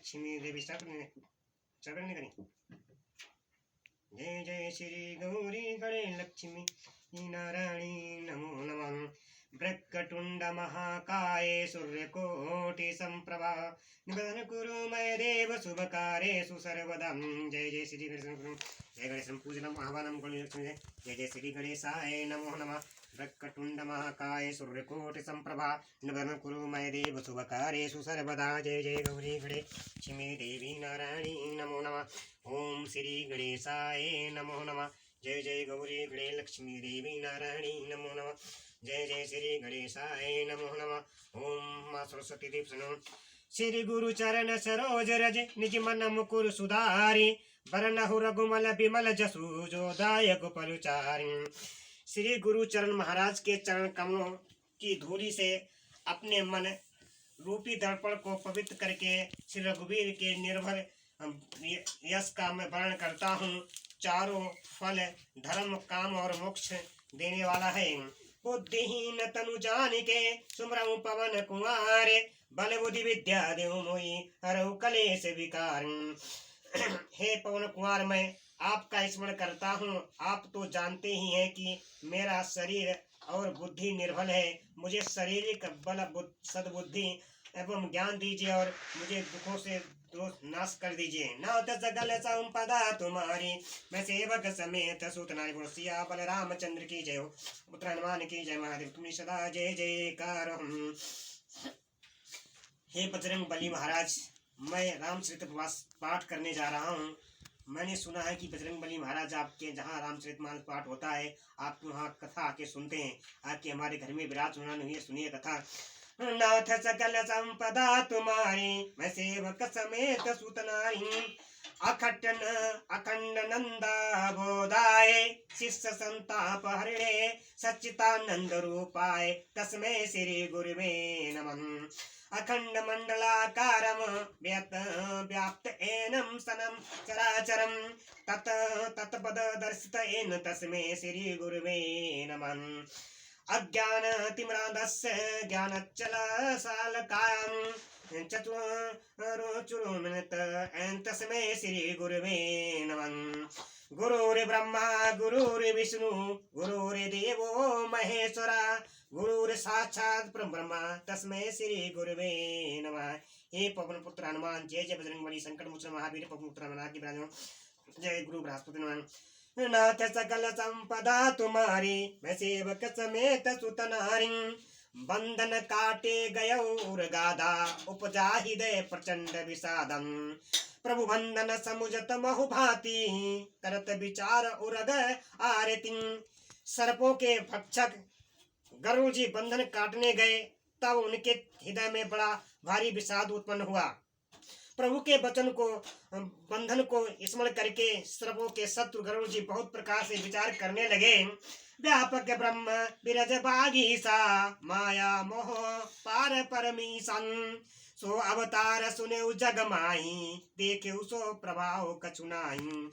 लक्ष्मी देवी चरण करें। जय जय श्री गौरी गणे लक्ष्मी नारायणी नमो नमः। वक्रतुंड महाकाय सूर्यकोटि संप्रभा निबधन कुरु मय देव शुभकार्येषु सर्वदा। जय जय श्री गणेश जय गणेश पूजनम आह्वानम गौरी लक्ष्मी। जय जय श्री गणेशाय नमो नमः। वक्रतुंड महाकाय सूर्यकोटि संप्रभा निबधन कुरु मय देव शुभकार्येषु सर्वदा। जय जय गौरी गणेश देवी नारायणी नमो नमः। ओम श्री गणेशाय नमो नमः। जय जय गौरी गणेश लक्ष्मी देवी नारायणी नमो नमः। जय जय श्री गणेशाय नमो नमः। ओम मां सरस्वती देव सुनो। श्री गुरु चरण सरोज रज निज मन मुकुर सुधारी वरनहु रघुमल बिमल जसु जो दायक परुचारी। श्री गुरु चरण महाराज के चरण कमलों की धूली से अपने मन रूपी दर्पण को पवित्र करके श्री रघुवीर के निर्भर यश का मैं वर्णन करता हूँ। चारों फल धर्म काम और मोक्ष देने वाला है। बुद्धिहीन तनु जानिके सुमरऊ पवन कुमारे बल बुद्धि विद्या देव मोहि हरऊ कलेश विकार। हे पवन कुमार, मैं आपका स्मरण करता हूँ। आप तो जानते ही हैं कि मेरा शरीर और बुद्धि निर्बल है। मुझे शारीरिक बल सद्बुद्धि एवं ज्ञान दीजिए और मुझे दुखों से नाश कर दीजिए। नाथ सकल संपदा तुम्हारी मैं सेवक समेत सूत नारी बोलो सिया बलरामचंद्र की जय हो। पुत्र हनुमान की जय। महादेव तुम्हें सदा जय जयकार। हे बजरंग बली महाराज, मैं रामचरितमानस पाठ करने जा रहा हूँ। मैंने सुना है कि बजरंग बली महाराज आपके जहाँ रामचरितमानस पाठ होता है आप वहाँ कथा आके सुनते हैं। आके हमारे घर में विराज होना नहीं है, सुनिए कथा। नाथ सकल संपदा तुम्हारी मैं सेवक समेत सुत नारी अखंड नंदा बोधाय शिष्य संताप हरिणे सच्चिदानंद रूपाय तस्मै श्री गुरुवे नमः। अखंड मंडलाकारम व्याप्त एनम सनम चराचरम तत्पद दर्शित एन तस्मै श्री गुरुवे नमः। अज्ञान तिम्रांधस्य ज्ञानच्चल सालकायं चतुरुमिनत तस्मै श्री गुरुवे नमः। गुरुर्ब्रह्मा गुरुर्विष्णु गुरुर्देवो महेश्वरा गुरुर साक्षात् परब्रह्म तस्मै श्री गुरुवे नमः। हे पवन पुत्र हनुमान, जय जय बजरंग बली संकट मोचन महावीर पवन पुत्र हनुमान की विराजमान। जय गुरु बृहस्पति नमः। नाथ सकल संपदा तुम्हारी मैं सेवक समेत सुत नारी बंधन काटे गयौर गाधा उपजा हृदय प्रचंड विषादम। प्रभु बंधन समुझत महु भांति करत विचार उरग आरती। सर्पों के भक्षक गरुड़ जी बंधन काटने गए, तब उनके हृदय में बड़ा भारी विषाद उत्पन्न हुआ। प्रभु के वचन को बंधन को स्मरण करके सर्पों के शत्रु गरुड़ जी बहुत प्रकार से विचार करने लगे। व्यापक ब्रह्म बिरज बागीसा माया मोह पार परमीशन सो अवतार सुने जग माही देखे सो प्रभाव कछुनाई।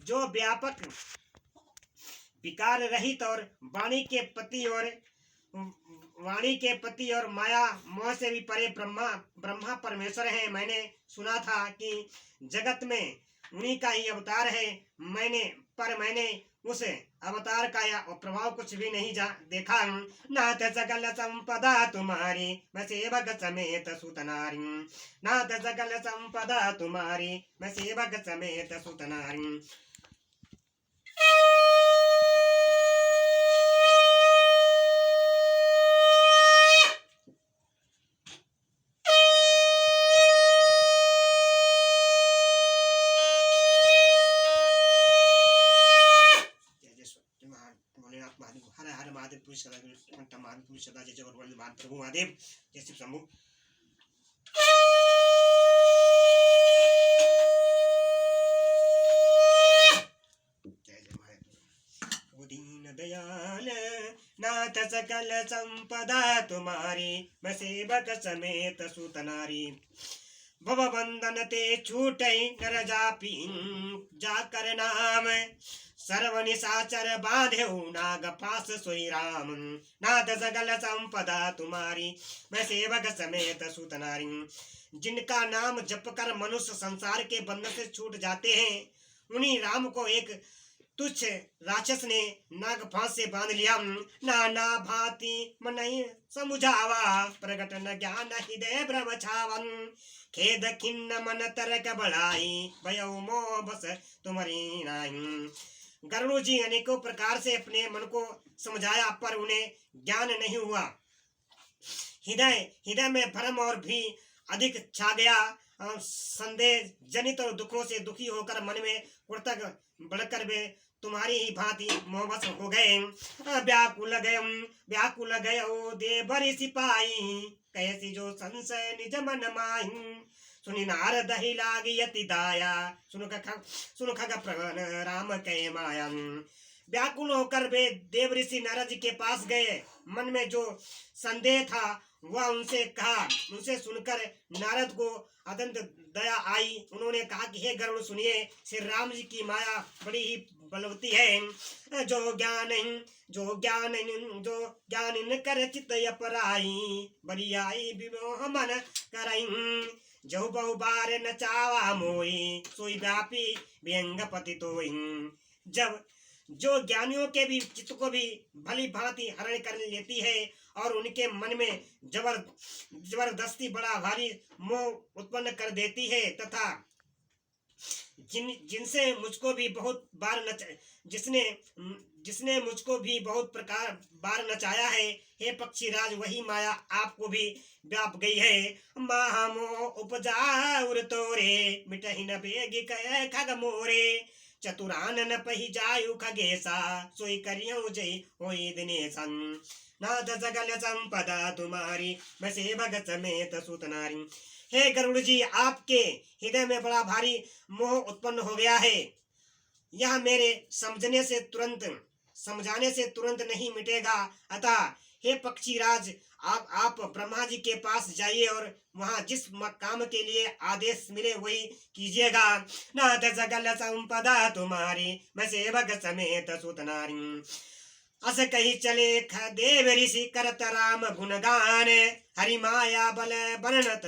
जो व्यापक विकार रहित और वाणी के पति और माया मोह से भी परे ब्रह्मा परमेश्वर है। मैंने सुना था कि जगत में उन्हीं का ही अवतार है। मैंने उस अवतार का या प्रभाव कुछ भी नहीं देखा। नाथ सकल संपदा तुम्हारी मैं सेवक समेत सुत नारी। नाथ सकल संपदा तुम्हारी मैं सेवक समेत सुत नारी। सदा जय जगत प्रभु महादेव जय शिव शंभु। जय जय महादेव। दीन दयाल नाथ सकल संपदा तुम्हारी मैं सेवक समेत सुत नारी। भव बंधन ते छूटै नर जापी जाकर नाम सर्व निशाचर बांधेऊ नाग पास सोई राम नाथ सगल संपदा तुम्हारी मैं सेवक समेत सुत नारी। जिनका नाम जप कर मनुष्य संसार के बंधन से छूट जाते हैं उन्हीं राम को एक तुच्छ राक्षस ने नाग फांस से बांध लिया। नाना भांति मन समुझावा प्रगट न ज्ञान हृदय भ्रम छावन खेद खिन्न मन तरक बढ़ाई भयो मोह बस तुम्हारी नाही। गरुड़ जी अनेकों प्रकार से अपने मन को समझाया पर उन्हें ज्ञान नहीं हुआ। हृदय हृदय में भ्रम और भी अधिक छा गया। संदेह जनित और दुखों से दुखी होकर मन में उड़तक बढ़कर वे तुम्हारी ही भांति मोहबस हो गए। व्याकुल गयो देवरि सिपाही कैसी जो संशय निज मन माही सुनि नारद ही लागी यति दाया सुन खग प्रगन राम कै माया। व्याकुल होकर वे देव ऋषि नारद जी के पास गए। मन में जो संदेह था वह उनसे कहा। उनसे सुनकर नारद को अत्यंत दया आई। उन्होंने कहा कि हे गरुड़ सुनिए, श्री राम जी की माया बड़ी ही बलवती है। जो ज्ञान इन कर चित अपराई बरियाई विमोह मन करई जो बहु बार नचावा मोई सोई व्यापी व्यंग पति तोई। जब जो ज्ञानियों के भी चित्त को भी भली भांति हरण कर लेती है और उनके मन में जबरदस्ती बड़ा भारी मोह उत्पन्न कर देती है तथा जिनसे मुझको भी बहुत बार जिसने मुझको भी बहुत प्रकार बार नचाया है, हे पक्षीराज वही माया आपको भी व्याप गई है। महामो उपजा उर तोरे मिटहि न बेगी कह खग मोरे चतुरान न पही जायु खगेसा सोई करियो जय होई दिनेशन नाथ सगल संपदा तुम्हारी मैं सेवक समेत सुत नारी। हे गरुड़ जी, आपके हृदय में बड़ा भारी मोह उत्पन्न हो गया है। यह मेरे समझाने से तुरंत नहीं मिटेगा। अतः हे पक्षीराज, आप ब्रह्मा जी के पास जाइए और वहां जिस काम के लिए आदेश मिले वही कीजिएगा। नाथ सगल संपदा तुम्हारी मैं सेवक समेत सुत नारी। अस कही चले देव ऋषि करत राम गुणगान हरि माया बल वर्णत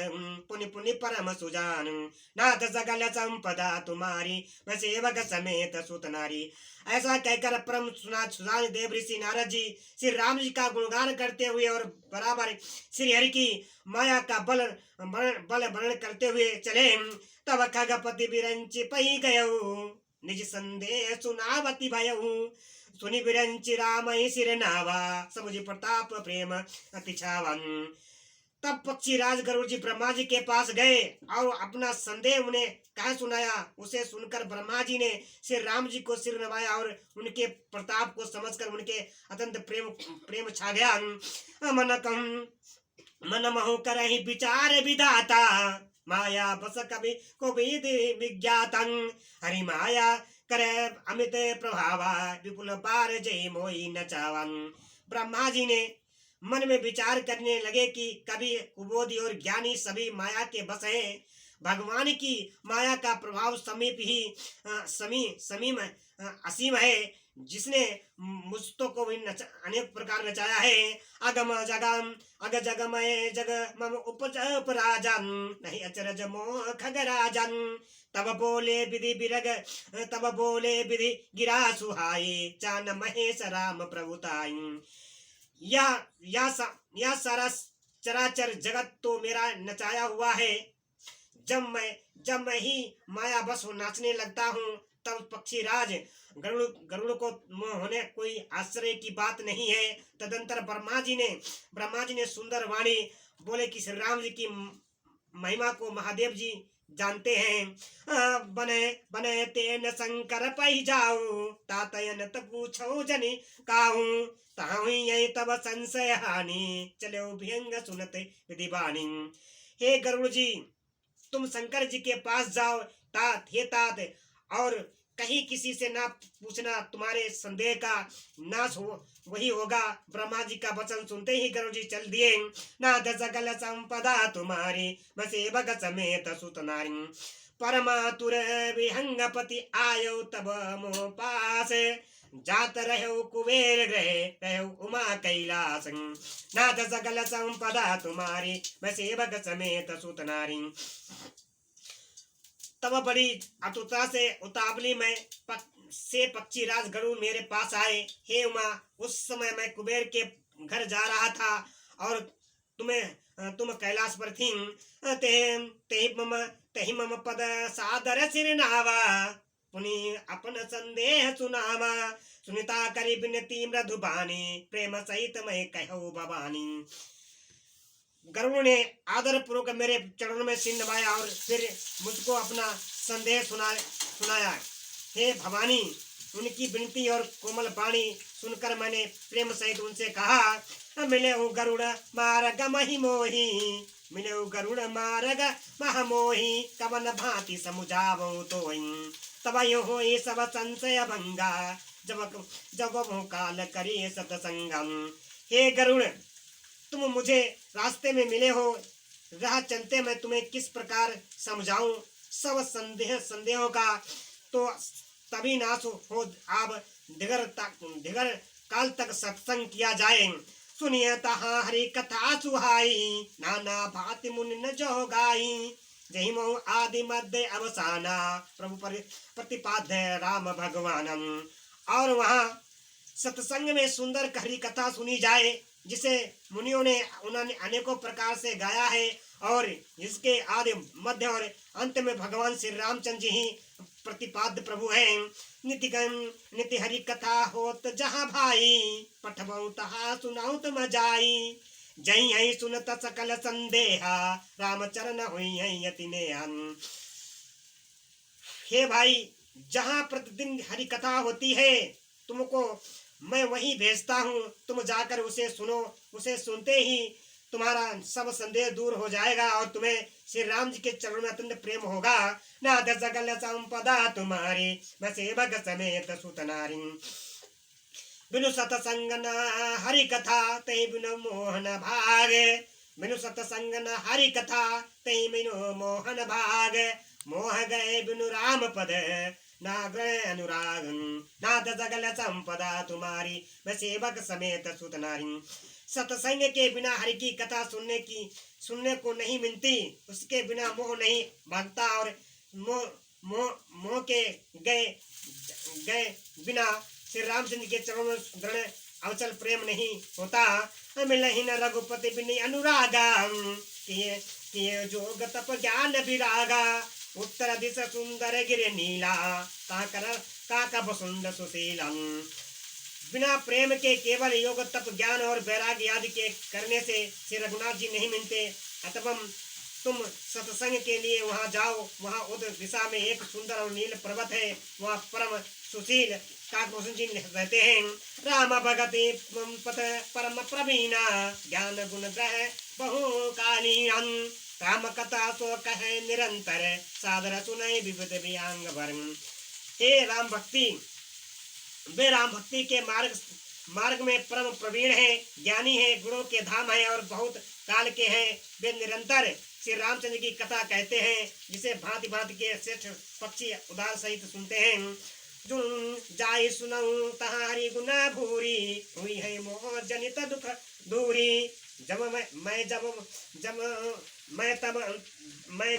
पुनि पुनि परम सुजान। नाथ सगल संपदा तुम्हारी मैं सेवक समेत सुत नारी। ऐसा कहकर परम सुजान देव ऋषि नारद जी श्री राम जी का गुणगान करते हुए और बराबर श्री हरि की माया का बल वर्णन करते हुए चले। तब खगपति बिरंच पही गयऊ निज संदेह सुनावती भयऊ सुनि बिरंचि राम सिर नावा समुझ प्रताप प्रेम अति छावन। तब पक्षीराज गरुड़ जी ब्रह्मा जी के पास गए और अपना संदेह उन्हें कह सुनाया। उसे सुनकर ब्रह्मा जी ने श्री राम जी को सिर नवाया और उनके प्रताप को समझकर उनके अत्यंत प्रेम छा गया। मन महु करहि विचार विधाता माया बस कवि को विज्ञातन हरि माया करे अमित प्रभावा विपुल बार जय मोई नचावन। ब्रह्मा जी ने मन में विचार करने लगे कि कवि कुबोधी और ज्ञानी सभी माया के बस हैं। भगवान की माया का प्रभाव समीम असीम है, जिसने मुझतो को भी अनेक प्रकार नचाया है। अग जगमय जग मम उपज उपराजन नहीं अचरज मोह खगराजन तब बोले विधि गिरा सुहाई चान महेश राम प्रभुताई। यह सारा चराचर जगत तो मेरा नचाया हुआ है। जब मैं ही माया बस नाचने लगता हूँ तब पक्षीराज गरुड़ को होने कोई आश्चर्य की बात नहीं है। तदंतर ब्रह्मा जी ने सुंदर वाणी बोले कि श्री राम जी की महिमा को महादेव जी जानते हैं। बने तेन शंकर पही जाऊ तातयन त पूछो जनि काहू ताहु यही तब संशय हानि चले भयंग सुनते विधि बानी। हे गरुड़ जी, तुम शंकर जी के पास जाओ तात और कहीं किसी से ना पूछना, तुम्हारे संदेह का नाश हो वही होगा। ब्रह्मा जी का वचन सुनते ही गरुड़ जी चल दिए। नाथ सकल संपदा तुम्हारी, बसे भगत समेत सुत नारी। परमातुर विहंगपति आयो तब मोह पास, जात रहो कुबेर ग्रह रहो उमा कैलास। नाथ सकल संपदा तुम्हारी, बसे भगत समेत सुत नारी। तब बड़ी आतुरता से उतावली में से पक्षी राज गरुड़ मेरे पास आए। हे उमा, उस समय मैं कुबेर के घर जा रहा था और तुम कैलाश पर थी। तेहि मम पद सादर सिर नावा, पुनि अपन संदेह सुनावा। सुनिता करी बिनती मृदुबानी, प्रेम सहित मैं कहूँ भवानी। गरुड़ ने आदर पूर्वक मेरे चरणों में सिर नवाया और फिर मुझको अपना संदेह सुनाया। हे भवानी, उनकी विनती और कोमल वाणी सुनकर मैंने प्रेम सहित उनसे कहा, मिले हो गरुड़ मार्ग मही मोही, मिले हो गरुड़ मार्ग मह मोही, कवन भांति समुझावो तो तब यो हो सब संशय भंगा, जब वो काल करे सतसंगम। हे गरुड़, तुम मुझे रास्ते में मिले हो, राह चलते मैं तुम्हें किस प्रकार समझाऊं। सब संदेहों का तो तभी नाश हो आप दिगर काल तक सत्संग किया जाए। सुनिए तहा हरि कथा सुहाई, नाना भांति मुनि न जो गाई। जही मऊ आदि मध्य अवसाना, प्रभु प्रतिपाद्य राम भगवानम। और वहाँ सत्संग में सुंदर हरि कथा सुनी जाए, जिसे मुनियों ने उन्होंने अनेकों प्रकार से गाया है और जिसके आदि मध्य और अंत में भगवान श्री रामचंद्र जी ही प्रतिपाद्य प्रभु हैं। नित्य हरि कथा होत जहाँ भाई, पठबऊ तहा सुनाऊ तुम जाई। जई हई सुनत सकल संदेहा, रामचरण हुई हई अति नेहा। हे भाई, जहाँ प्रतिदिन हरि कथा होती है, तुमको मैं वहीं भेजता हूँ। तुम जाकर उसे सुनो। उसे सुनते ही तुम्हारा सब संदेह दूर हो जाएगा और तुम्हें श्री राम जी के चरणों में अत्यंत प्रेम होगा। नाथ सकल संपदा तुम्हारी, बसे भगत समेत सुत नारी। बिनु सतसंग न हरि कथा, तै बिनु मोहन भाग। बिनु सतसंग न हरि कथा, तै बिनु मोहन भाग। मोह गए बिनु राम पद, नाग्रह अनुराग। नाथ सकल संपदा तुम्हारी, मैं सेवक समेत सुत नारी। सत्संग के बिना हरि की कथा सुनने को नहीं मिलती। उसके बिना मोह नहीं भागता और मोह के गए बिना श्री रामचंद्र के चरणों में दृढ़ अवचल प्रेम नहीं होता। मिलहि न रघुपति बिनि अनुरागा, किए जोग तप ज्ञान विरागा। उत्तर दिश सुंदर गिर नीला, काका बसुंद सुशीलम। बिना प्रेम के केवल योग तप ज्ञान और वैराग्य आदि के करने से श्री रघुनाथ जी नहीं मिलते। अतः तुम सत्संग के लिए वहां जाओ। वहां उधर दिशा में एक सुंदर और नील पर्वत है। वहां परम सुशील काकभूषण जी रहते हैं। राम भगति पथ परम प्रवीणा, ज्ञान गुण ग्रह बहु कालीन। राम कथा सो कहे निरंतर, सादर सुनय विविध वियांग भरम। हे राम भक्ति, वे राम भक्ति के मार्ग में परम प्रवीण है, ज्ञानी है, गुणों के धाम है और बहुत काल के हैं। वे निरंतर श्री रामचंद्र की कथा कहते हैं, जिसे भांति भांति के श्रेष्ठ पक्षी उदार सहित सुनते हैं। जो जाय सुनऊं तहारी गुना भूरी, हुई है मोह जनित दुख दूरी। मैं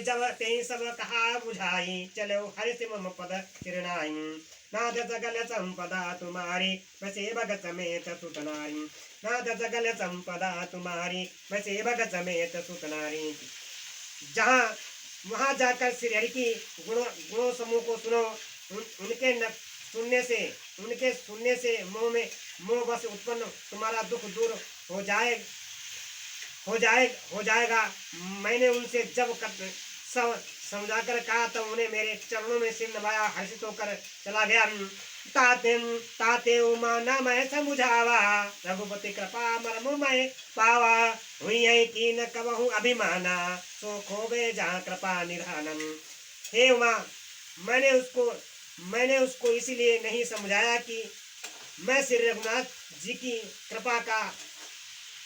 जब ते सब कहा बुझाई, चलो हरि से मम पद चिरनाई। नाथ सकल संपदा तुम्हारी, बसे भगत समेत सुत नारी। नाथ सकल संपदा तुम्हारी, बसे भगत समेत सुत नारी। जहाँ वहाँ जाकर श्री हरि की गुणों समूह को सुनो। उनके सुनने से मोह बस उत्पन्न तुम्हारा दुख दूर हो जाएगा। मैंने उनसे जब सब समझाकर कहा तब उन्हें मेरे चरणों में सिर नवाया, हर्षित होकर चला गया। ताते उमा न मैं समुझावा, रघुपति कृपा मरमु मैं पावा। हुई है कि न कबहू अभिमाना, सो खोबे जहाँ कृपा निधानम। हे उमा, मैंने उसको मैंने उसको इसीलिए नहीं समझाया कि मैं श्री रघुनाथ जी की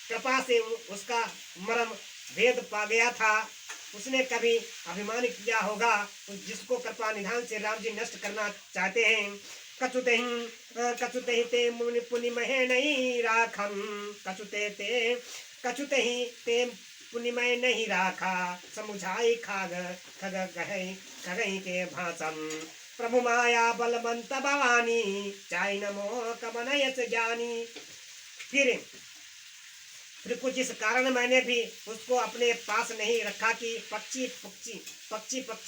कृपा से उसका मर्म भेद पा गया था। उसने कभी अभिमान किया होगा, जिसको कृपा निधान से राम जी नष्ट करना चाहते हैं। कछुते ते मुनि पुनि महे नहीं राखम, कछुते ते पुनि महे नहीं राखा, समुझाई खाग खग खगई के भाषम, प्रभु माया बलवंत भवानी, चाय नमो कमनयस ज्ञानी। फिर कुछ इस कारण मैंने भी उसको अपने पास नहीं रखा कि पक्षी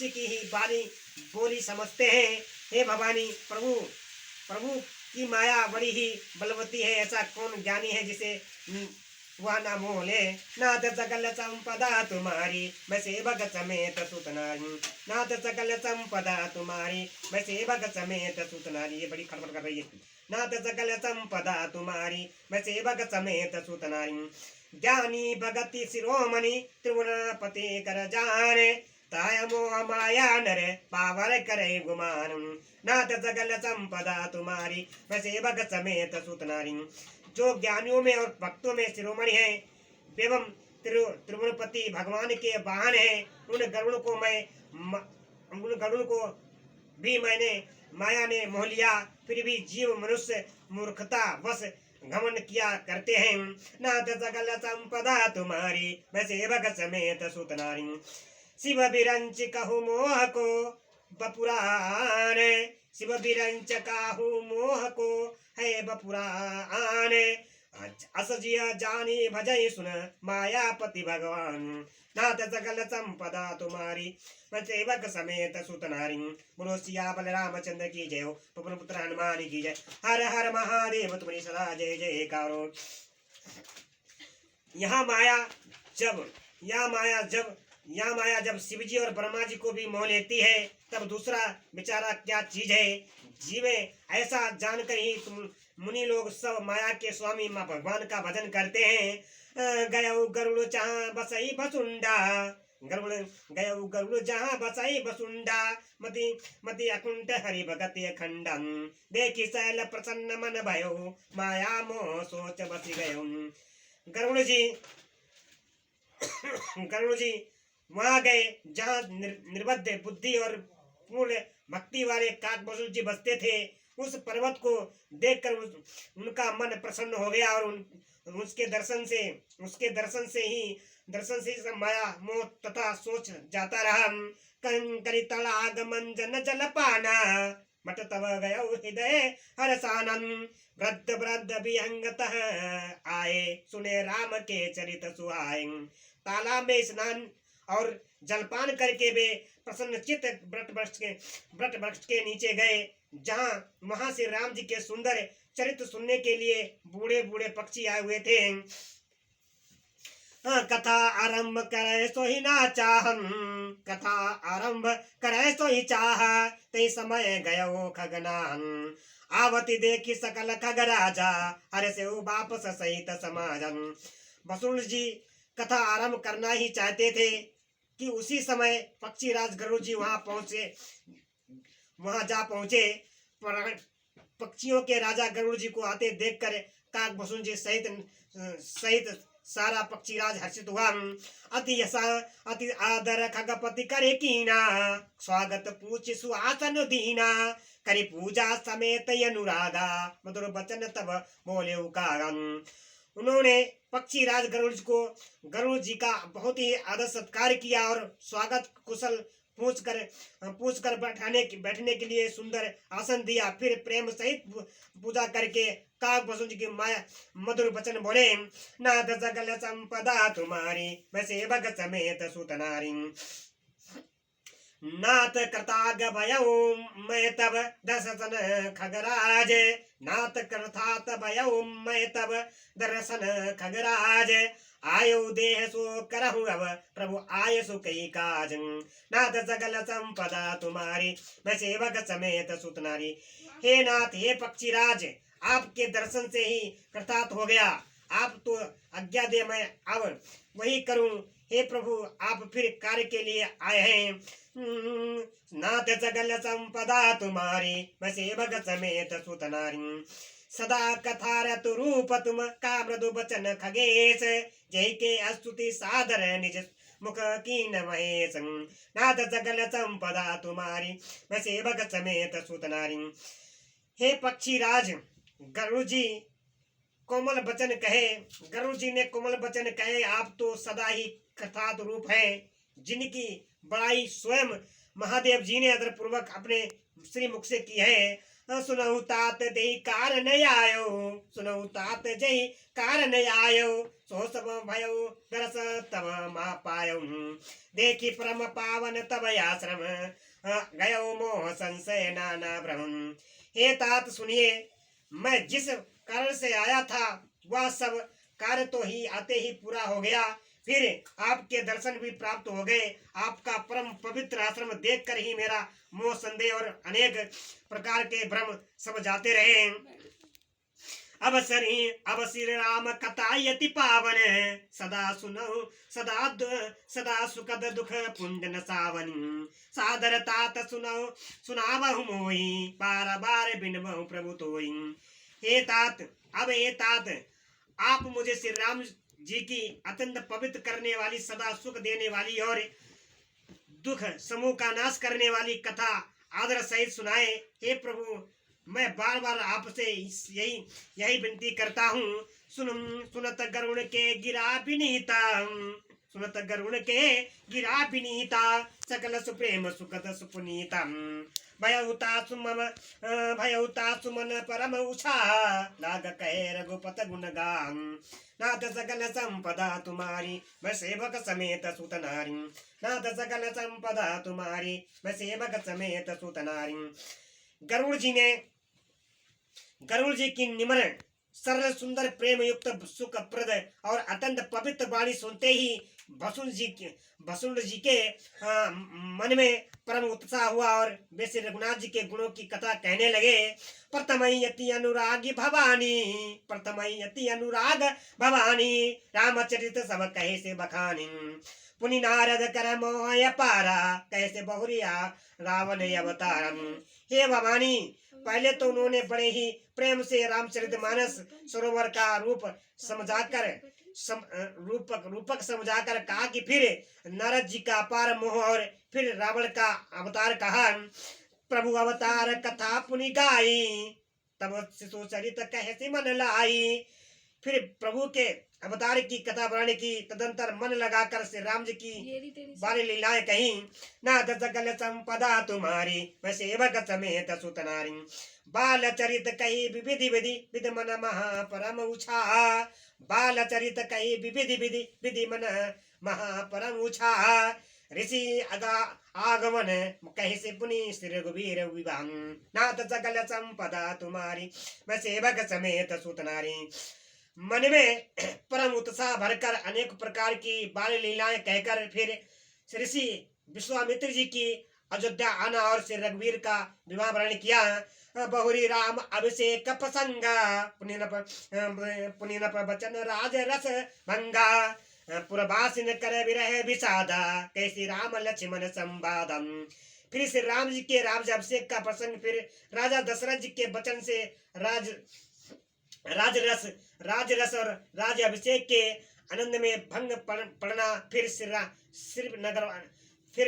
की ही बानी बोली समझते हैं। हे भवानी, प्रभु की माया बड़ी ही बलवती है, ऐसा कौन ज्ञानी है जिसे वह न मोले। नाथ सकल संपदा तुम्हारी, मैं सेवक समेत सुत नारी, नाथ सकल संपदा तुम्हारी, मैं सेवक समेत सुत नारी। ये बड़ी खड़बड़ कर रही है। नाथ सकल संपदा तुम्हारी, मैं सेवक समेत सुत नारी, ज्ञानी भगति शिरोमणि, त्रिभुवनपति कर जाने, ताय मोह माया नर पावर करे गुमान, नाथ सकल संपदा तुम्हारी, मैं सेवक समेत सुत नारी। जो ज्ञानियों में और भक्तों में शिरोमणि है एवं त्रिभुवनपति भगवान के वाहन है, उन गरुड़ को भी मैंने माया ने मोह लिया। फिर भी जीव मनुष्य मूर्खता वश घमंड किया करते हैं। नाथ सकल संपदा तुम्हारी, मैं सेवक समेत सुत नारी, शिव बिरंच कहु मोह को बपुरान, शिव बिरंच काहू मोह को है बपुरान, असजिया जानी भजय सुन मायापति भगवान, नाथ सकल संपदा तुम्हारी, मैं सेवक समेत सुत नारी। बोलो सिया बलरामचंद्र की जय हो, पवन पुत्र हनुमान की जय। हर हर महादेव तुम्हारी सदा जय जयकारो। यहाँ माया जब शिवजी और ब्रह्मा जी को भी मोह लेती है, तब दूसरा बेचारा क्या चीज है। जीवे ऐसा जानकर ही तुम मुनि लोग सब माया के स्वामी माँ भगवान का भजन करते हैं। गयऊ गरुड़ जहाँ बसई बसुंडा, गयऊ जहाँ बसई बसुंडा, मति अकुंठ हरि भगति खंडन, देखी शैल प्रसन्न मन भयो, माया मोह सोच बसी गयो। गरुड़ जी वहां गए जहाँ निर्बद्ध बुद्धि और पूर्ण भक्ति वाले काकभूषण जी बसते थे। उस पर्वत को देखकर उनका मन प्रसन्न हो गया और उसके दर्शन से ही सब माया मोह तथा सोच जाता रहा। कंकरी तड़ागमन जन जल पाना, मट तब गय हृदय हरसानन, वृद्ध विहंगत आए, सुने राम के चरित सुहाए। तालाब में स्नान और जलपान करके वे प्रसन्न चित्त वट वृक्ष के नीचे गए, जहाँ वहां से राम जी के सुंदर चरित्र सुनने के लिए बूढ़े बूढ़े पक्षी आए हुए थे। कथा आरंभ करे सो ही ना चाहम, कथा आरंभ करे सो ही चाह, तई समय गयो खगनान, आवती देखी सकल खग राजा, हर से वापस सहित समाजन। बसुर जी कथा आरंभ करना ही चाहते थे कि उसी समय पक्षी राज गरुड़ जी वहां जा पहुंचे। पक्षियों के राजा गरुड़ जी को आते देखकर काकभूषण जी सहित सारा पक्षीराज हर्षित हुआ। अति आदर खगपति करे कीना, स्वागत पूछ सुहासन दीना, करी पूजा समेत अनुरागा, मधुर बचन तब बोले उकारन। उन्होंने पक्षी राज गरुड़ जी का बहुत ही आदर सत्कार किया और स्वागत कुशल पूछकर बैठने के लिए सुंदर आसन दिया। फिर प्रेम सहित पूजा करके काकभूषण जी की माया मधुर वचन बोले। नाथ सकल संपदा तुम्हारी, मैं सेवक समेत सुत नारी, नाथ कृताग भयऊ मैं तब दर्शन खगराज, नाथ कृतात भयऊ मैं तब दर्शन खगराज, आयो देह सो करहु अब प्रभु आय सो कई काज, नाथ सकल संपदा तुम्हारी, मैं सेवक समेत सुत नारी। हे नाथ, हे पक्षीराज, आपके दर्शन से ही कृतार्थ हो गया। आप तो आज्ञा दे, मैं अब वही करूं। हे प्रभु आप फिर कार्य के लिए आए हैं। नाथ सकल संपदा तुम्हारी, मैं सेवक समेत सुत नारी। सदा कथारत रूप तुम का मृदु बचन खगेश, जय के स्तुति सादर निज मुख कीन महेश। नाथ सकल संपदा तुम्हारी, मैं सेवक समेत सुत नारी। हे पक्षी राज गरुड़ जी कोमल बचन कहे, गरुड़ जी ने कोमल बचन कहे, आप तो सदा ही कथात रूप हैं, जिनकी बड़ाई स्वयं महादेव जी ने आदर पूर्वक अपने श्री मुख से की है। सुनहु तात दे कारण आयो, सुनहु तात जय कारण आयो, सो सब भयो दरस तब मा पायो। देखी परम पावन तब आश्रम, गयो मोह संशय नाना भ्रम। हे तात सुनिए, मैं जिस कारण से आया था वह सब कार्य तो ही आते ही पूरा हो गया, फिर आपके दर्शन भी प्राप्त हो गए। आपका परम पवित्र आश्रम देखकर ही मेरा मोह संदेह और अनेक प्रकार के भ्रम सब जाते रहे। अब श्री राम कथा यति पावन, सदा सुनो सदा सुखद दुख पुंज न सावन। सादर तात सुनो सुनावहु मोहि, बार बार बिनबहु प्रभु तोहि। हे तात, अब हे तात, आप मुझे श्री राम जी की अत्यंत पवित्र करने वाली, सदा सुख देने वाली और दुख समूह का नाश करने वाली कथा आदर सहित सुनाए। हे प्रभु, मैं बार बार आपसे यही विनती करता हूँ। सुनत गरुण के गिरा विनीता, सुनत गरुण के गिरा विनीता, सकल सुप्रेम सुखद सुपुनीता। भयउता सुमन परम उषा, लाग कहे रघुपत गुण गान। नाथ सकल संपदा तुम्हारी, मैं सेवक समेत सुत नारी। नाथ सकल संपदा तुम्हारी, मैं सेवक समेत सुत नारी। गरुड़ जी की निम्र सरल सुंदर प्रेम युक्त सुखप्रद और अत्यंत पवित्र वाणी सुनते ही वसुंध जी के मन में परम उत्साह हुआ और वे श्री रघुनाथ जी के गुणों की कथा कहने लगे। प्रथमयति अनुरागी भवानी, प्रथमयति अनुराग भवानी, रामचरित सब कहे से बखानी। पुनि नारद कर मोह पारा, कैसे बहुरिया रावण अवतारम। हे भवानी, पहले तो उन्होंने बड़े ही प्रेम से रामचरितमानस सरोवर का रूपक समझाकर कहा कि फिर नारद जी का अपार मोह और फिर रावण का अवतार कहा। प्रभु अवतार कथा पुनि गाई, तब शिशु चरित कहे मन लाई। फिर प्रभु के अवतार की कथा बनाने की तदंतर मन लगाकर से राम जी की बाली लीलाएं कही। नाथ सकल संपदा तुम्हारी, मैं सेवक समेत सुत नारी। बाल चरित कही विधि विधि विधि मन महापरम उछा, बाल चरित कही विधि विधि विधि मन महापरम उछा। ऋषि आगमन कहे से पुनि श्री रघुवीर विवाह। नाथ सकल संपदा तुम्हारी, मैं सेवक समेत सुत नारी। मन में परम उत्साह भरकर अनेक प्रकार की बाल लीलाएं कहकर फिर ऋषि विश्वामित्र जी की अयोध्या आना और श्री रघुवीर का विवाह वर्ण किया। बहुरी राम अभिषेक प्रसंगा, पुनिन प्रवचन राज रस भंगा। पुरवासिन कर विरह विषादा, कैसी राम लक्ष्मण संवादम। फिर श्री राम जी के राज्याभिषेक का प्रसंग, फिर राजा दशरथ जी के वचन से राजरस और राज अभिषेक के आनंद में भंग पड़ना, फिर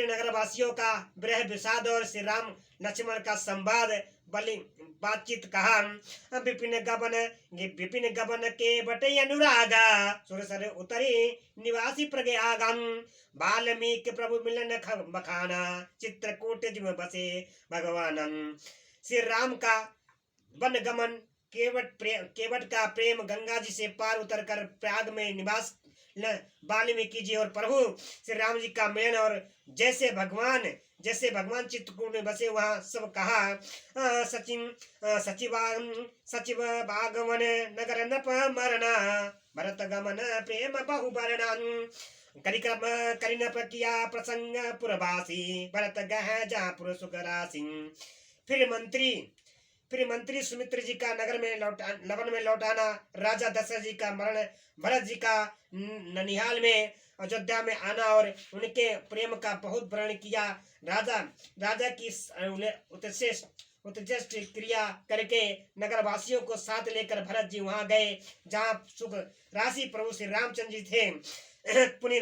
नगरवासियों का विरह विषाद और श्री राम लक्ष्मण का संवाद बातचीत कहा। विपिन गबन के बटे अनुरागा, सुरसर उतरी निवासी प्रज्ञागम। वाल्मीकि प्रभु मिलन बखाना, चित्रकूट जिम बसे भगवानम। श्री राम का वन गमन, केवट का प्रेम, गंगा जी से पार उतरकर प्रयाग में निवास, वाल्मीकि जी और प्रभु श्री राम जी का मिलन, और जैसे भगवान चित्रकूट में बसे वहाँ सब कहा। सचिव बागवन नगर नप मरना, भरत गमन प्रेम बहु बरना। करिनप किया प्रसंग पुरवासी, भरत गह जा पुर सुख राशि। फिर फिर मंत्री सुमित्र जी का लवन में लौटाना, राजा दशरथ जी का मरण, भरत जी का ननिहाल में अयोध्या में आना और उनके प्रेम का बहुत वर्णन किया। राजा राजा की उत्कृष्ट क्रिया करके नगर वासियों को साथ लेकर भरत जी वहां गए जहां सुख राशि प्रभु श्री रामचंद्र जी थे। पुनि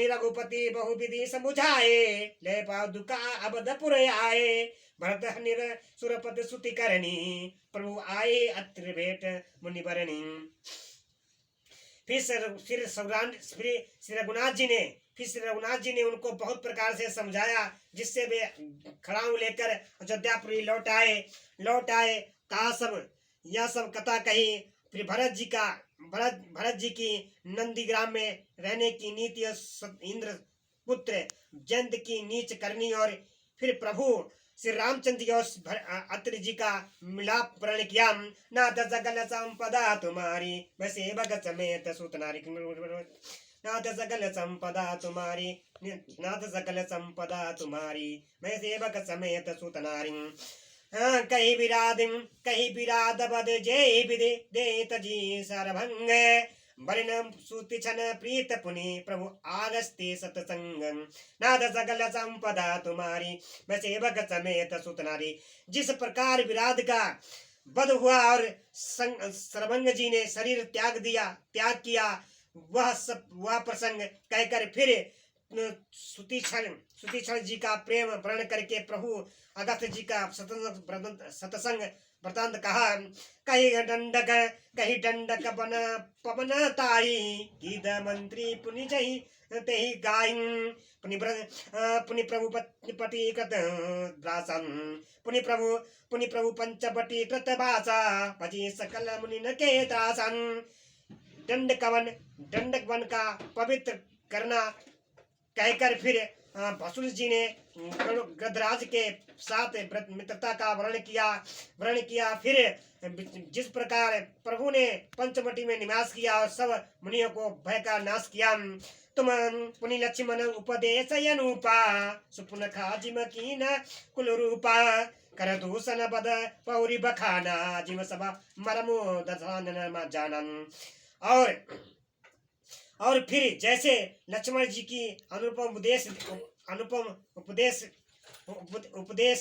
रघुपति बहुविधि समुझाए, ले पादुका अबधपुर आए, भरत निर सुरपति सुति करनी, प्रभु आए अत्र भेंट मुनिवरणी। फिर श्री रघुनाथ जी ने उनको बहुत प्रकार से समझाया, जिससे वे खड़ाऊ लेकर अयोध्यापुरी लौट आए। कहा सब यह सब कथा कही। फिर भरत जी की नंदीग्राम में रहने की नीति और इंद्र पुत्र जयंत की नीच करनी, और फिर प्रभु श्री रामचंद्र जी और अत्रि जी का मिलाप वर्ण किया। नाथ सकल संपदा तुम्हारी, वैसे भगत समेत सुत नारी, नाथ सकल संपदा तुम्हारी, नाथ सकल संपदा तुम्हारी, मैं सेवक समेत सुत नारी। कही विराद बद जय विदे देत जी सरभंग, बरिन सुतिछन प्रीत पुनि प्रभु आगस्ते सतसंग, नाथ सकल संपदा तुम्हारी, मैं सेवक समेत सुत नारी। जिस प्रकार विराट का वध हुआ और सरभंग जी ने शरीर त्याग किया, वह प्रसंग कहकर फिर सुतीक्षण जी का प्रेम वर्ण करके प्रभु अगस्त जी का सतसंग वृतांत कहा। कही दंडक पवन ताई, गीत मंत्री पुनि जही तेहि गाई, पुनि प्रभु पति कृत दासन, पुनि प्रभु पंचवटी कृत भाषा, भजी सकल मुनि न के दासन। दंडक वन का पवित्र करना कहकर फिर भसुर जी ने गृधराज के साथ मित्रता का वर्ण किया। फिर जिस प्रकार प्रभु ने पंचवटी में निवास किया और सब मुनियों को भय का नाश किया। तुम पुनि लक्ष्मण उपदेश अनुपा, सुपुन खाजिम कीन कुल रूपा, कर दूषण पद पौरी बखाना, जिम सभा मरमो दशानन जानन। और फिर जैसे लक्ष्मण जी की अनुपम उपदेश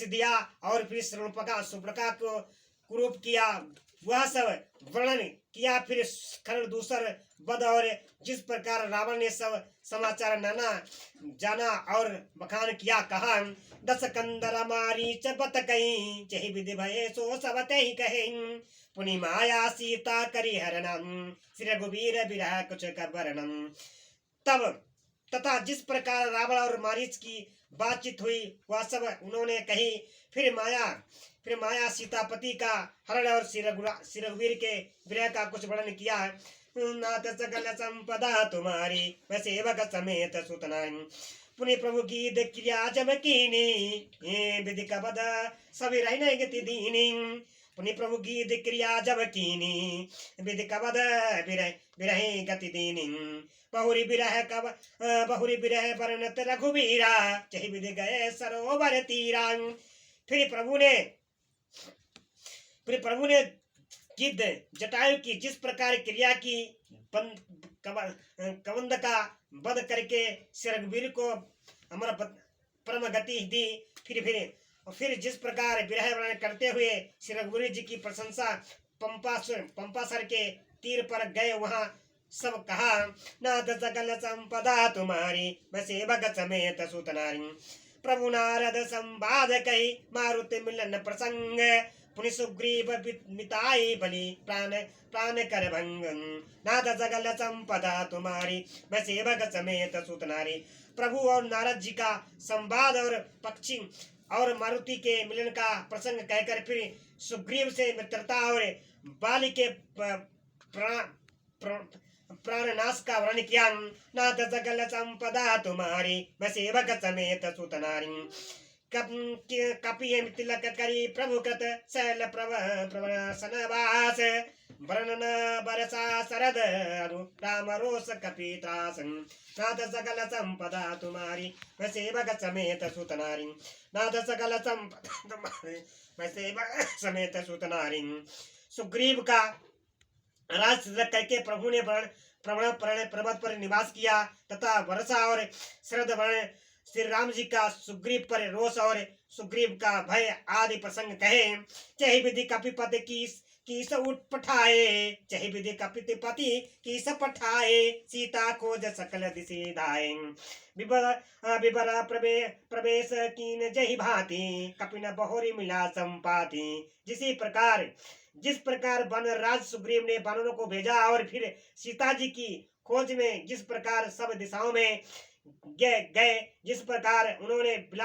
दिया और फिर सुपर्णखा को कुरूप किया, वह सब वर्णन किया। फिर खर दूसर बद और जिस प्रकार रावण ने सब समाचार नाना जाना और बखान किया, कहा। दस कंदर मारी चबत कहीं, चहि विधि भय सो सब ही कहे, पुनि माया सीता करी हरणम, श्री रघुवीर विरह कुछ कर वर्णन। तब तथा जिस प्रकार रावण और मारीच की बातचीत हुई, वह सब उन्होंने कही। फिर माया सीतापति का हरण और श्री रघुवीर के विरह का कुछ वर्णन किया। नाथ सकल संपदा तुम्हारी, मैं सेवक समेत सुत नारी, पुनि प्रभु की क्रिया जब कीनी, विधि का बद सभी रहने गति दीनी, पुनि प्रभु की क्रिया जब कीनी, विधि का बद विरह गति दीनी, बहुरी विरह वर्णत रघुवीरा, चहि विधि गए सरोवर तीरा। फिर प्रभु ने गिद्ध जटायु की जिस प्रकार क्रिया की, कबंध का वध करके श्री रघुवीर को अमर परम गति दी। फिर जिस प्रकार विरह वर्णन करते हुए श्री रघुवीर जी की प्रशंसा पंपासर के तीर पर गए, वहां सब कहा। नाथ सकल संपदा तुम्हारी, मैं सेवक समेत सुत नारी, प्रभु नारद संवाद कही, मारुति मिलन प्रसंग, पुनि सुग्रीव मिताई बलि प्राण कर भंग, नाथ सकल संपदा तुम्हारी, मैं सेवक समेत सुत नारी। प्रभु और नारद जी का संवाद और पक्षी और मारुति के मिलन का प्रसंग कहकर फिर सुग्रीव से मित्रता और बाली के प्राणनाश का वर्णन किया। नाथ सकल संपदा तुम्हारी, मैं सेवक समेत सुत नारी। कपिय तिलक करी प्रभु कृत शैल प्रवसन वास वर्णन बरसा शरद अनु राम रोष कपि त्रासन नाथ सकल संपदा तुम्हारी मैं सेवक समेत सुत नारी नाथ सकल संपदा तुम्हारी मैं सेवक समेत सुत नारी। सुग्रीव का राज करके प्रभु ने पर्वत पर निवास किया तथा वर्षा और शरद वर्ण श्री राम जी का सुग्रीव पर रोष और सुग्रीव का भय आदि प्रसंग कहे। चहि विधि कपिपति कीस उठ पठाए चहि विधि कपिपति कीस पठाए सीता खोज सकल दिशि धाए विबर प्रवेश कीन जहि भांति कपिन बहुरी मिला संपाति। जिस प्रकार वन राज सुग्रीव ने वानरों को भेजा और फिर सीता जी की खोज में जिस प्रकार सब दिशाओं में गए जिस प्रकार उन्होंने